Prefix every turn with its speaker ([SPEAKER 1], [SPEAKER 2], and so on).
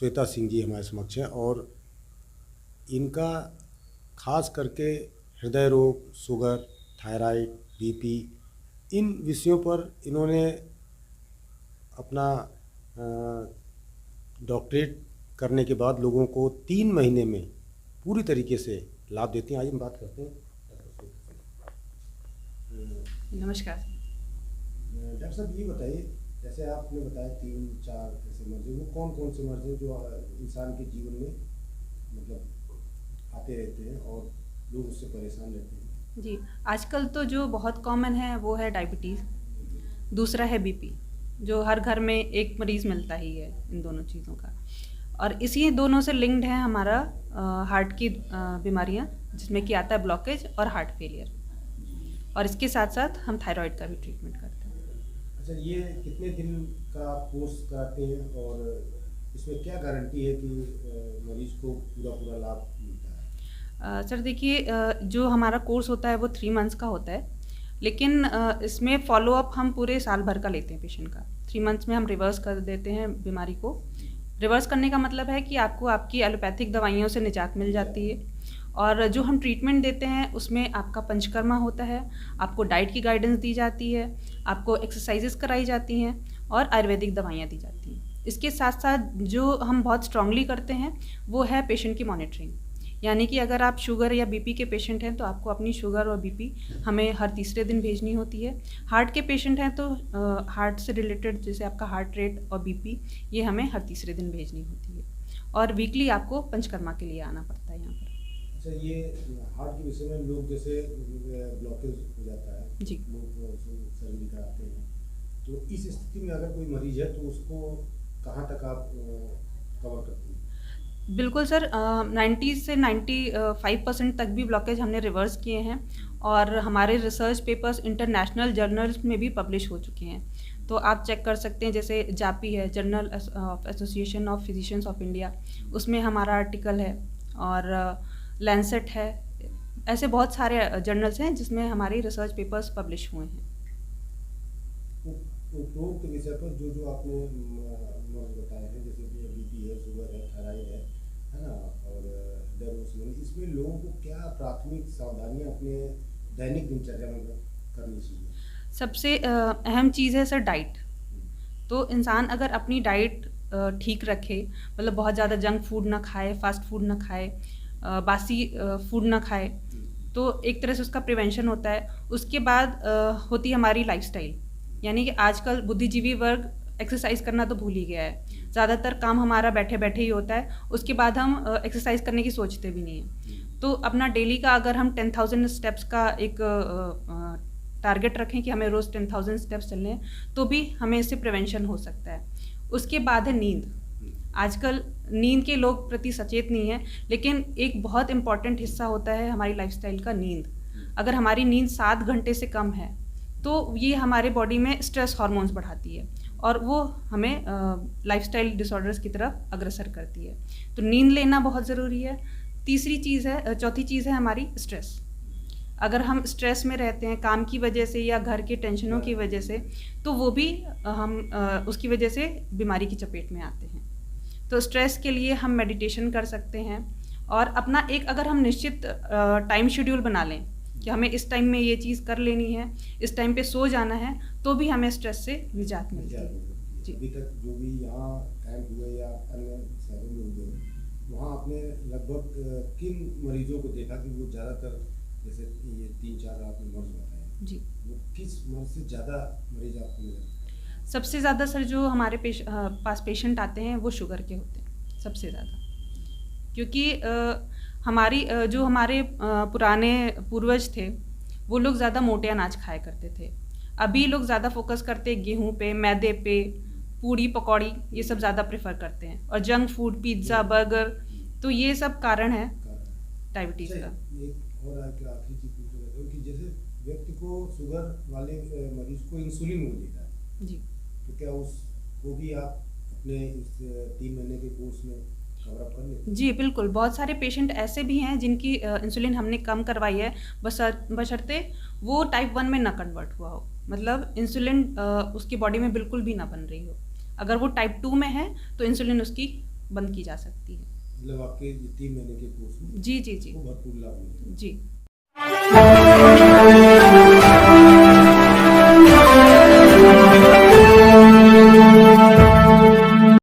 [SPEAKER 1] श्वेता सिंह जी हमारे समक्ष हैं और इनका खास करके हृदय रोग, शुगर, थायराइड, बीपी, इन विषयों पर इन्होंने अपना डॉक्टरेट करने के बाद लोगों को 3 महीने में पूरी तरीके से लाभ देती हैं। आज हम बात करते हैं।
[SPEAKER 2] नमस्कार
[SPEAKER 1] डॉक्टर साहब, ये बताइए, जैसे आपने बताया 3-4 ऐसे मर्ज हैं, वो कौन कौन से मर्ज हैं जो इंसान के जीवन में मतलब आते रहते हैं और लोग उससे परेशान रहते हैं?
[SPEAKER 2] जी, आजकल तो जो बहुत कॉमन है वो है डायबिटीज़, दूसरा है बीपी, जो हर घर में एक मरीज़ मिलता ही है इन दोनों चीज़ों का। और इसी दोनों से लिंक्ड है हमारा हार्ट की बीमारियां, जिसमें कि आता है ब्लॉकेज और हार्ट फेलियर, और इसके साथ साथ हम थायराइड का भी ट्रीटमेंट करते हैं।
[SPEAKER 1] अच्छा, ये कितने दिन का कोर्स कराते हैं और इसमें क्या गारंटी है कि मरीज को पूरा लाभ मिलता है?
[SPEAKER 2] सर देखिए, जो हमारा कोर्स होता है वो 3 मंथ्स का होता है, लेकिन इसमें फॉलोअप हम पूरे साल भर का लेते हैं पेशेंट का। 3 मंथ्स में हम रिवर्स कर देते हैं बीमारी को। रिवर्स करने का मतलब है कि आपको आपकी एलोपैथिक दवाइयों से निजात मिल जाती है, और जो हम ट्रीटमेंट देते हैं उसमें आपका पंचकर्मा होता है, आपको डाइट की गाइडेंस दी जाती है, आपको एक्सरसाइजेस कराई जाती हैं और आयुर्वेदिक दवाइयाँ दी जाती हैं। इसके साथ साथ जो हम बहुत स्ट्रांगली करते हैं वो है पेशेंट की मॉनिटरिंग, यानी कि अगर आप शुगर या बीपी के पेशेंट हैं तो आपको अपनी शुगर और बीपी हमें हर तीसरे दिन भेजनी होती है। हार्ट के पेशेंट हैं तो हार्ट से रिलेटेड जैसे आपका हार्ट रेट और बीपी, ये हमें हर तीसरे दिन भेजनी होती है, और वीकली आपको पंचकर्मा के लिए आना पड़ता है यहाँ पर।
[SPEAKER 1] अच्छा, ये हार्ट के विषय में लोग जैसे ब्लॉकेज हो जाता है
[SPEAKER 2] जी,
[SPEAKER 1] लोग सर्जरी कराते हैं, तो इस स्थिति में अगर कोई मरीज है तो उसको कहाँ तक आप कवर करते हैं?
[SPEAKER 2] बिल्कुल सर, 90 से 95% तक भी ब्लॉकेज हमने रिवर्स किए हैं, और हमारे रिसर्च पेपर्स इंटरनेशनल जर्नल्स में भी पब्लिश हो चुके हैं। तो आप चेक कर सकते हैं, जैसे जापी है, journal of association of physicians of India, उसमें हमारा आर्टिकल है, और लैंसेट है। ऐसे बहुत सारे जर्नल्स हैं जिसमें हमारे रिसर्च पेपर्स पब्लिश हुए हैं।
[SPEAKER 1] उपरोक्त विषय पर जो आपने मर्ज बताए हैं, जैसे कि बीपी है, शुगर है, थायराइड है ना, और हृदय रोग संबंधी, इसमें लोगों को क्या प्राथमिक सावधानियां अपने दैनिक दिनचर्या में करनी चाहिए?
[SPEAKER 2] सबसे अहम चीज़ है सर डाइट। तो इंसान अगर अपनी डाइट ठीक रखे, मतलब बहुत ज़्यादा जंक फूड ना खाए, फास्ट फूड ना खाए, बासी फूड ना खाए, तो एक तरह से उसका प्रिवेंशन होता है। उसके बाद होती है हमारी लाइफस्टाइल, यानी कि आजकल बुद्धिजीवी वर्ग एक्सरसाइज करना तो भूल ही गया है। ज़्यादातर काम हमारा बैठे बैठे ही होता है, उसके बाद हम एक्सरसाइज करने की सोचते भी नहीं हैं। तो अपना डेली का अगर हम 10,000 स्टेप्स का एक टारगेट रखें कि हमें रोज़ 10,000 स्टेप्स चलने हैं, तो भी हमें इससे प्रिवेंशन हो सकता है। उसके बाद है नींद। आजकल नींद के लोग प्रति सचेत नहीं है, लेकिन एक बहुत इम्पॉर्टेंट हिस्सा होता है हमारी लाइफस्टाइल का नींद। अगर हमारी नींद 7 घंटे से कम है तो ये हमारे बॉडी में स्ट्रेस हार्मोन्स बढ़ाती है, और वो हमें लाइफस्टाइल डिसऑर्डर्स की तरफ अग्रसर करती है। तो नींद लेना बहुत ज़रूरी है। चौथी चीज़ है हमारी स्ट्रेस। अगर हम स्ट्रेस में रहते हैं काम की वजह से या घर के टेंशनों की वजह से, तो वो भी हम उसकी वजह से बीमारी की चपेट में आते हैं। तो स्ट्रेस के लिए हम मेडिटेशन कर सकते हैं, और अपना एक अगर हम निश्चित टाइम शेड्यूल बना लें कि हमें इस टाइम में ये चीज़ कर लेनी है, इस टाइम पे सो जाना है, तो भी हमें स्ट्रेस से निजात मिलती है।
[SPEAKER 1] जी, अभी तक जो भी यहाँ कैंप हुए या अन्य शहरों में हुए, वहाँ आपने लगभग किन मरीजों को देखा कि वो ज़्यादातर, जैसे ये 3-4 आपने मर्ज बताए जी, वो किस मर्ज से ज़्यादा मरीज आपको मिले?
[SPEAKER 2] सबसे ज़्यादा सर जो हमारे पास पेशेंट आते हैं वो शुगर के होते हैं सबसे ज़्यादा, क्योंकि जो हमारे पुराने पूर्वज थे वो लोग ज़्यादा मोटे अनाज खाया करते थे। अभी लोग ज़्यादा फोकस करते हैं गेहूं पे, मैदे पे, पूड़ी पकौड़ी, ये सब ज़्यादा प्रेफर करते हैं, और जंक फूड, पिज्ज़ा, बर्गर, तो ये सब कारण है डायबिटीज़ का।
[SPEAKER 1] एक और आखिरी चीज़ पूछना चाहता हूँ कि जैसे व्यक्ति को शुगर वाले मरीज को इंसुलिन मिलता है जी, तो क्या उसको भी आप अपने इस 3 महीने के कोर्स में कवर अप कर लेते हैं? जी
[SPEAKER 2] बिल्कुल, बहुत सारे पेशेंट ऐसे भी हैं जिनकी इंसुलिन हमने कम करवाई है, बशर्ते वो टाइप 1 में ना कन्वर्ट हुआ हो, मतलब इंसुलिन उसकी बॉडी में बिल्कुल भी ना बन रही हो। अगर वो टाइप 2 में है तो इंसुलिन उसकी बंद की जा सकती है।
[SPEAKER 1] मतलब आपके 3 महीने के कोर्स में
[SPEAKER 2] जी जी जी
[SPEAKER 1] वो भरपूर लाभ मिलेगा।
[SPEAKER 2] जी।